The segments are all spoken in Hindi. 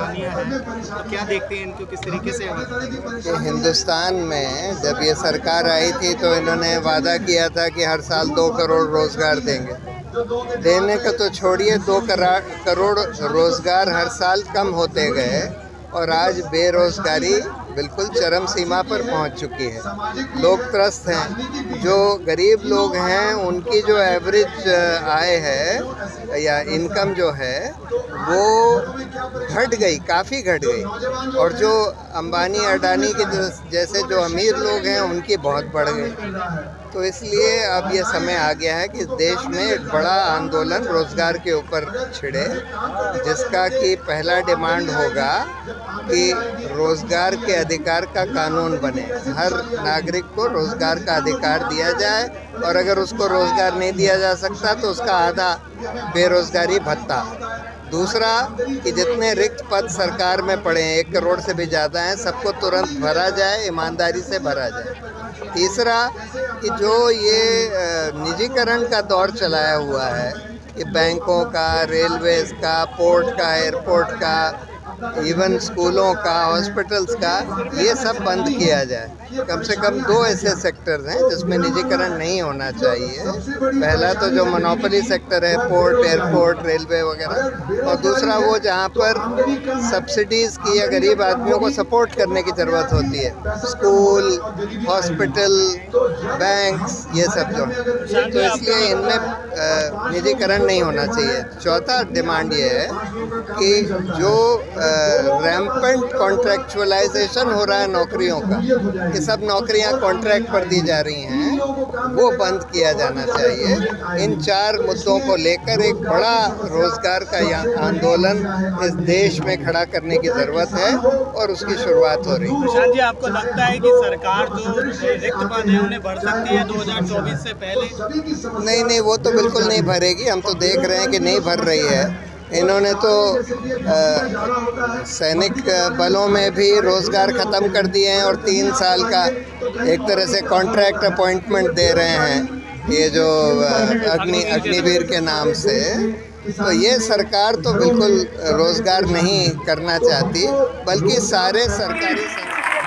परेशानियां हैं, तो क्या देखते हैं इनको किस तरीके से कि हिंदुस्तान में जब ये सरकार आई थी तो इन्होंने वादा किया था कि हर साल 2 करोड़ रोज़गार देंगे। देने का तो छोड़िए, 2 करोड़ रोज़गार हर साल कम होते गए और आज बेरोज़गारी बिल्कुल चरम सीमा पर पहुंच चुकी है। लोग त्रस्त हैं। जो गरीब लोग हैं उनकी जो एवरेज आय है या इनकम जो है वो घट गई, काफ़ी घट गई, और जो अंबानी अडानी के जैसे जो अमीर लोग हैं उनकी बहुत बढ़ गई। तो इसलिए अब ये समय आ गया है कि देश में एक बड़ा आंदोलन रोज़गार के ऊपर छिड़े, जिसका कि पहला डिमांड होगा कि रोज़गार के अधिकार का कानून बने। हर नागरिक को रोज़गार का अधिकार दिया जाए, और अगर उसको रोज़गार नहीं दिया जा सकता तो उसका आधा बेरोज़गारी भत्ता। दूसरा कि जितने रिक्त पद सरकार में पड़े हैं, 1 करोड़ से भी ज़्यादा हैं, सबको तुरंत भरा जाए, ईमानदारी से भरा जाए। तीसरा कि जो ये निजीकरण का दौर चलाया हुआ है, कि बैंकों का, रेलवेज़ का, पोर्ट का, एयरपोर्ट का, इवन स्कूलों का, हॉस्पिटल्स का, ये सब बंद किया जाए। कम से कम 2 ऐसे सेक्टर्स हैं जिसमें निजीकरण नहीं होना चाहिए। पहला तो जो मोनोपोली सेक्टर है, पोर्ट, एयरपोर्ट, रेलवे वगैरह, और दूसरा वो जहाँ पर सब्सिडीज़ की या गरीब आदमियों को सपोर्ट करने की ज़रूरत होती है, स्कूल, हॉस्पिटल, बैंक्स, ये सब जो है। तो इसलिए इनमें निजीकरण नहीं होना चाहिए। चौथा डिमांड ये है कि जो रैम्पेंट कॉन्ट्रैक्चुअलाइजेशन हो रहा है नौकरियों का, कि सब नौकरियां कॉन्ट्रैक्ट पर दी जा रही हैं, वो बंद किया जाना चाहिए। इन 4 मुद्दों को लेकर एक बड़ा रोज़गार का आंदोलन इस देश में खड़ा करने की ज़रूरत है, और उसकी शुरुआत हो रही है। प्रशांत जी, आपको लगता है कि सरकार जो रिक्त पद है उन्हें भर सकती है 2024 से पहले? नहीं, वो तो बिल्कुल नहीं भरेगी। हम तो देख रहे हैं कि नहीं भर रही है। इन्होंने तो सैनिक बलों में भी रोज़गार ख़त्म कर दिए हैं, और 3 साल का एक तरह से कॉन्ट्रैक्ट अपॉइंटमेंट दे रहे हैं, ये जो अग्निवीर के नाम से। तो ये सरकार तो बिल्कुल रोज़गार नहीं करना चाहती, बल्कि सारे सरकारी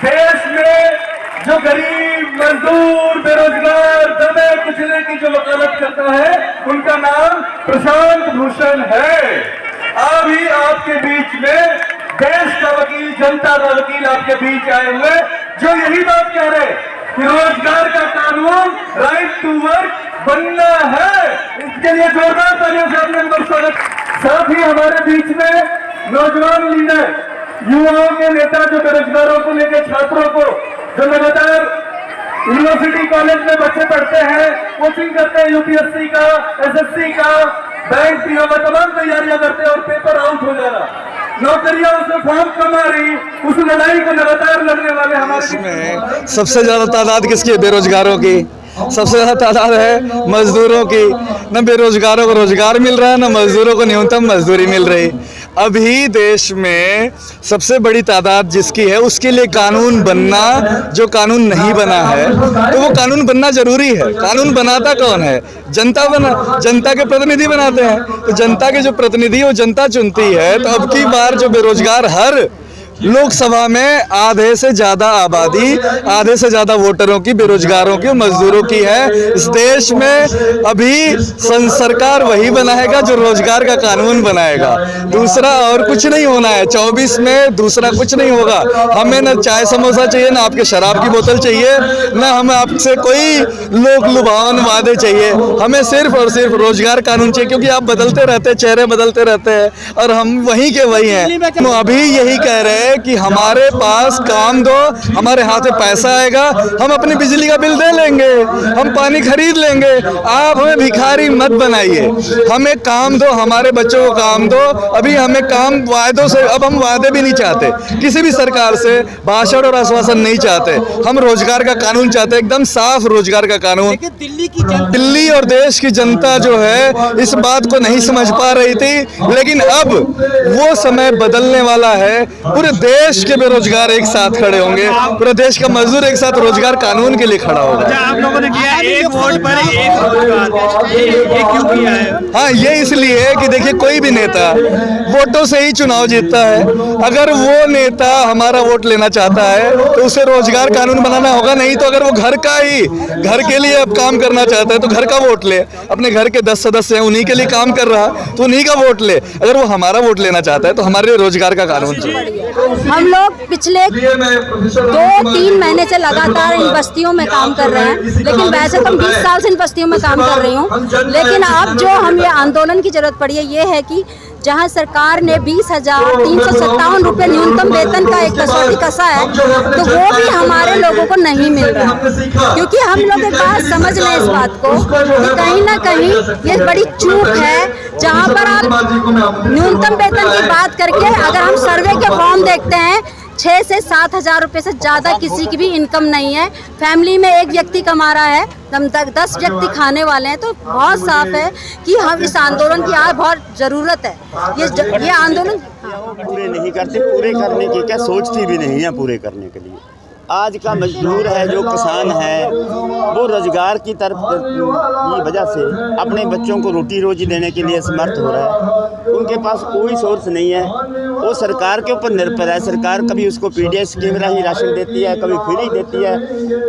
देश में जो गरीब, मजदूर, बेरोजगार, दबे कुचले की जो वकालत करता है, उनका नाम प्रशांत भूषण है। अभी आपके बीच में देश का वकील, जनता का वकील आपके बीच आए हुए, जो यही बात कह रहे कि रोजगार का कानून, राइट टू वर्क बनना है। इसके लिए जोरदार तालियों से अपने स्वागत। साथ ही हमारे बीच में नौजवान लीडर, युवाओं के नेता, जो बेरोजगारों को लेकर, छात्रों को, जो लगातार यूनिवर्सिटी कॉलेज में बच्चे पढ़ते हैं, कोचिंग करते हैं, यूपीएससी का, एसएससी का, बैंक पीओ का तमाम तैयारियां करते हैं, और पेपर आउट हो जा रहा, नौकरियां उसमें फॉर्म कम आ रही, उस लड़ाई को लगातार लड़ने वाले हमारे में सबसे ज्यादा तादाद किसकी है? बेरोजगारों की। सबसे ज़्यादा तादाद है मजदूरों की। न बेरोजगारों को रोजगार मिल रहा है, न मजदूरों को न्यूनतम मजदूरी मिल रही। अभी देश में सबसे बड़ी तादाद जिसकी है, उसके लिए कानून बनना, जो कानून नहीं बना है, तो वो कानून बनना जरूरी है। कानून बनाता कौन है? जनता जनता के प्रतिनिधि बनाते हैं। तो जनता के जो प्रतिनिधि वो जनता चुनती है। तो अब की बार जो बेरोजगार, हर लोकसभा में आधे से ज़्यादा आबादी, आधे से ज़्यादा वोटरों की बेरोजगारों की, मजदूरों की है। इस देश में अभी सरकार वही बनाएगा जो रोजगार का कानून बनाएगा। दूसरा और कुछ नहीं होना है। 24 में दूसरा कुछ नहीं होगा। हमें न चाय समोसा चाहिए, ना आपके शराब की बोतल चाहिए, ना हमें आपसे कोई लोक लुभावन वादे चाहिए। हमें सिर्फ और सिर्फ रोजगार कानून चाहिए, क्योंकि आप बदलते रहते, चेहरे बदलते रहते हैं, और हम वहीं के वही हैं। तो अभी यही कह रहे हैं कि हमारे पास काम दो, हमारे हाथ में पैसा आएगा, हम अपनी बिजली का बिल दे लेंगे, हम पानी खरीद लेंगे। आप हमें भिखारी मत बनाइए, हमें काम दो, हमारे बच्चों को काम दो। अभी हमें काम वायदों से, अब हम वादे भी नहीं चाहते, किसी भी सरकार से भाषण और आश्वासन नहीं चाहते। हम रोजगार का कानून चाहते हैं, एकदम साफ रोजगार का कानून। दिल्ली और देश की जनता जो है इस बात को नहीं समझ पा रही थी, लेकिन अब वो समय बदलने वाला है। पूरे देश के बेरोजगार एक साथ खड़े होंगे, पूरे देश का मजदूर एक साथ रोजगार कानून के लिए खड़ा होगा। अच्छा, आप लोगों ने किया एक वोट पर एक रोजगार, ये क्यों किया है? हाँ, ये इसलिए है कि देखिए कोई भी नेता वोटों से ही चुनाव जीतता है। अगर वो नेता हमारा वोट लेना चाहता है तो उसे रोजगार कानून बनाना होगा, नहीं तो अगर वो घर के लिए अब काम करना चाहता है तो घर का वोट ले, अपने घर के 10 सदस्य हैं उन्हीं के लिए काम कर रहा तो उन्हीं का वोट ले। अगर वो हमारा वोट लेना चाहता है तो हमारे लिए रोजगार का कानून चाहिए। हम लोग पिछले 2-3 महीने से लगातार इन बस्तियों में काम कर रहे हैं, लेकिन वैसे तो 20 साल से इन बस्तियों में काम कर रही हूँ। लेकिन अब जो हम ये आंदोलन की जरूरत पड़ी है ये है कि जहाँ सरकार ने 20,357 रुपये न्यूनतम वेतन का एक कसौटी कसा है तो वो भी हमारे लोगों को नहीं मिल रहा, क्योंकि हम लोग एक बात समझ लें इस बात को कि कहीं ना कहीं ये बड़ी चूक है। जहाँ पर आप न्यूनतम वेतन की बात करके अगर हम सर्वे के फॉर्म देखते हैं 6 से 7 हज़ार रुपये से ज़्यादा किसी की भी इनकम नहीं है। फैमिली में एक व्यक्ति कमा रहा है, हम 10 व्यक्ति खाने वाले हैं, तो बहुत साफ है कि हम इस आंदोलन की आज बहुत ज़रूरत है। ये आंदोलन पूरे नहीं करते, पूरे करने की क्या सोचती भी नहीं है पूरे करने के लिए। आज का मजदूर है जो किसान है वो रोजगार की तरफ की वजह से अपने बच्चों को रोटी रोजी देने के लिए समर्थ हो रहा है। उनके पास कोई सोर्स नहीं है, वो सरकार के ऊपर निर्भर है। सरकार कभी उसको पीडीएस की ही राशन देती है, कभी फ्री देती है।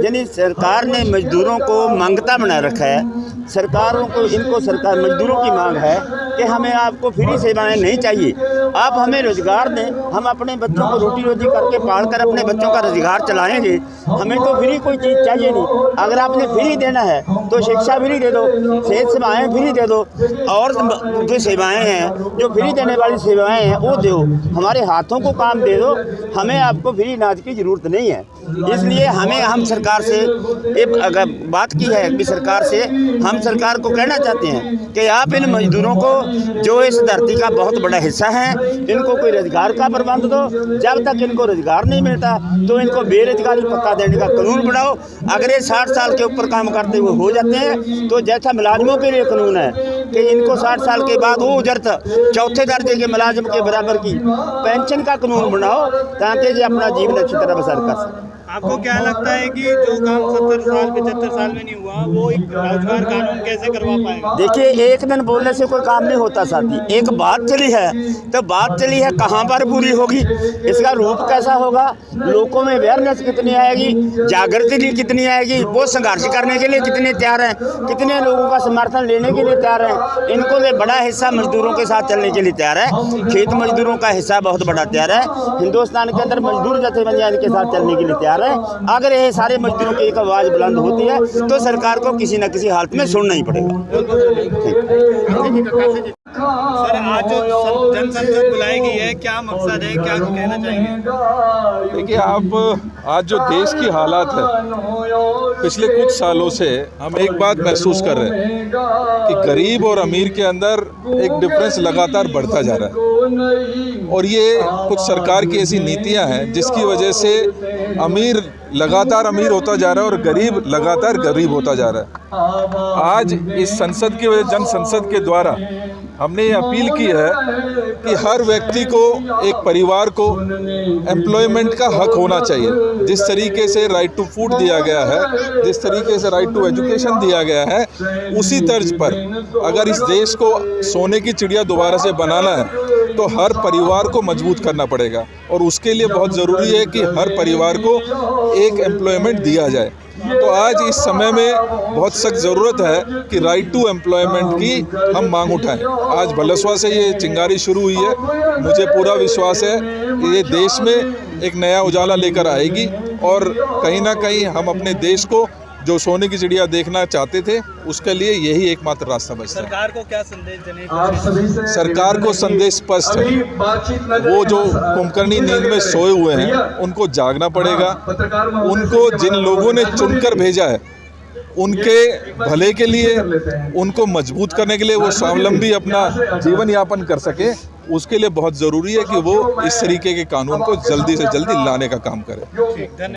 यानी सरकार ने मजदूरों को मांगता बना रखा है। सरकारों को सरकार मजदूरों की मांग है कि हमें आपको फ्री सेवाएं नहीं चाहिए, आप हमें रोजगार दें, हम अपने बच्चों को रोटी रोजी करके पाल कर अपने बच्चों का रोजगार चलाएंगे। हमें तो फ्री कोई चीज़ चाहिए नहीं। अगर आपने फ्री देना है तो शिक्षा फ्री दे दो, सेहत सेवाएं फ्री दे दो, और जो सेवाएं हैं जो फ्री देने वाली सेवाएं हैं वो दो, हमारे हाथों को काम दे दो। हमें आपको फ्री अनाज की ज़रूरत नहीं है। इसलिए हम सरकार से एक अगर बात की है कि सरकार से हम सरकार को कहना चाहते हैं कि आप इन मजदूरों को जो इस धरती का बहुत बड़ा हिस्सा है इनको कोई रोजगार का प्रबंध दो। जब तक इनको रोजगार नहीं मिलता तो इनको बेरोजगारी पक्का देने का कानून बनाओ। अगर ये 60 साल के ऊपर काम करते हुए हो जाते हैं तो जैसा मुलाजमों के लिए कानून है कि इनको 60 साल के बाद वो उजरत 4थे दर्जे के मुलाजिम के बराबर की पेंशन का कानून बनाओ ताकि ये अपना जीवन अच्छी तरह बसर कर सकें। आपको क्या लगता है कि जो काम 70 साल 75 साल में नहीं हुआ वो एक रोजगार कानून कैसे करवा पाएगा? देखिए, एक दिन बोलने से कोई काम नहीं होता साथी। एक बात चली है तो बात चली है, कहाँ पर पूरी होगी, इसका रूप कैसा होगा, लोगों में अवेयरनेस कितनी आएगी, जागृति कितनी आएगी, वो संघर्ष करने के लिए कितने तैयार हैं, कितने लोगों का समर्थन लेने के लिए तैयार हैं। इनको से बड़ा हिस्सा मजदूरों के साथ चलने के लिए तैयार है। खेत मजदूरों का हिस्सा बहुत बड़ा तैयार है। हिंदुस्तान के अंदर मजदूर जथेबंदियां इनके साथ चलने के लिए तैयार है। अगर ये सारे मजदूरों की एक आवाज़ बुलंद होती है तो सरकार को किसी न किसी हालत में सुनना ही पड़ेगा। सर, आज जो जनसंसद बुलाई गई है, क्या मकसद है, क्या कहना चाहेंगे? देखिए, आप आज जो देश की हालात है पिछले कुछ सालों से हम एक बात महसूस कर रहे हैं कि गरीब और अमीर के अंदर एक डिफरेंस लगातार बढ़ता जा रहा है, और ये कुछ सरकार की ऐसी नीतियां हैं जिसकी वजह से अमीर लगातार अमीर होता जा रहा है और गरीब लगातार गरीब होता जा रहा है। आज इस संसद की वजह जन संसद के द्वारा हमने ये अपील की है कि हर व्यक्ति को, एक परिवार को एम्प्लॉयमेंट का हक होना चाहिए। जिस तरीके से राइट टू फूड दिया गया है, जिस तरीके से राइट टू एजुकेशन दिया गया है, उसी तर्ज पर अगर इस देश को सोने की चिड़िया दोबारा से बनाना है तो हर परिवार को मजबूत करना पड़ेगा, और उसके लिए बहुत ज़रूरी है कि हर परिवार को एक एम्प्लॉयमेंट दिया जाए। तो आज इस समय में बहुत सख्त ज़रूरत है कि राइट टू एम्प्लॉयमेंट की हम मांग उठाएं। आज भलसवा से ये चिंगारी शुरू हुई है, मुझे पूरा विश्वास है कि ये देश में एक नया उजाला लेकर आएगी, और कहीं ना कहीं हम अपने देश को जो सोने की चिड़िया देखना चाहते थे उसके लिए यही एकमात्र रास्ता बचता है। सरकार को क्या संदेश देने? सरकार को संदेश स्पष्ट है, वो जो कुंभकर्णी नींद में सोए हुए हैं उनको जागना पड़ेगा। उनको जिन लोगों ने चुनकर भेजा है उनके भले के लिए, उनको मजबूत करने के लिए, वो स्वावलंबी अपना जीवन यापन कर सके, उसके लिए बहुत ज़रूरी है कि वो इस तरीके के कानून को जल्दी से जल्दी लाने का काम करें।